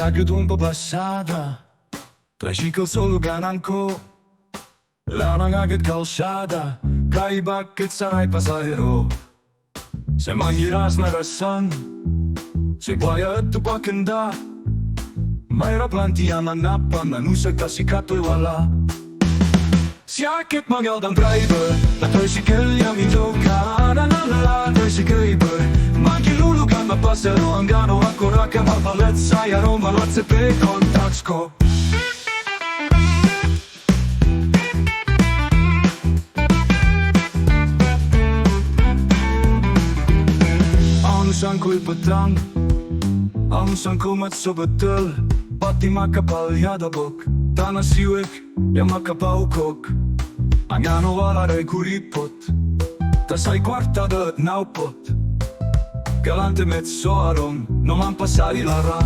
agad ang babasada, tricycle sa luganan ko, larang agad kalsada, kay bakit sanay pasahero. Sa mahiras na rasan, sa buhaya at tupakanda, mahirap lang tiyaman na pananusag kasi kato'y wala. Siakit magaldang driver, na tricycle yung ito ka, nananala tricycle. Magilulugan mapasalo ang gano ako raka mapalit sa yaro malat sa contacts ko. Ang sangko'y patang, ang sangko matsobatal, pati makapalyadabok, tanasiwik, yung makapaukok. Ang ano wala ray kuripot, tas ay kwartada at naupot. Galante mezzo arong, naman pasari lara.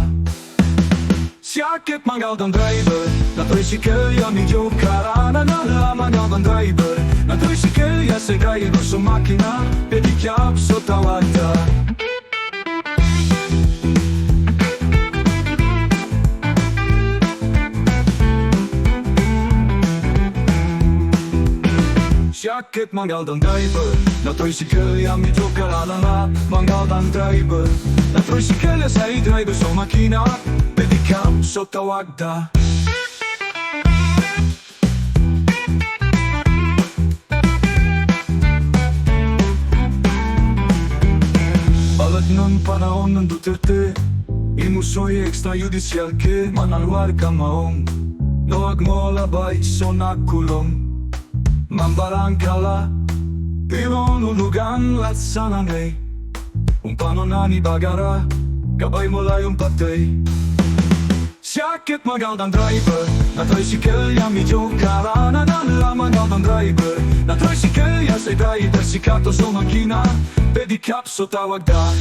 Siakit magaldang driver, na tricycle yung medyo kara. Nanala magaldang driver, na tricycle yung sa driver sa makina, pedicab sa tawada. Siakit magaldang driver, na tricycle yung medyo karalala. Magaldang driver, na tricycle yung sa driver sa makina, pedicab sa tawagda. Balat nun panahon ng Duterte, imusoy extrajudicial ke manalwar ka maong. Noag mo labay so nakulong, mambarang kala, pinonulugan lat sanangay. Kung paano na ni bagara, kabay mo layong patay. Siakit magaldang driver, na tricycle yung medyo kara. Nananala magaldang driver, na tricycle yung sa driver, sikato sa makina, pedicab sa tawagda.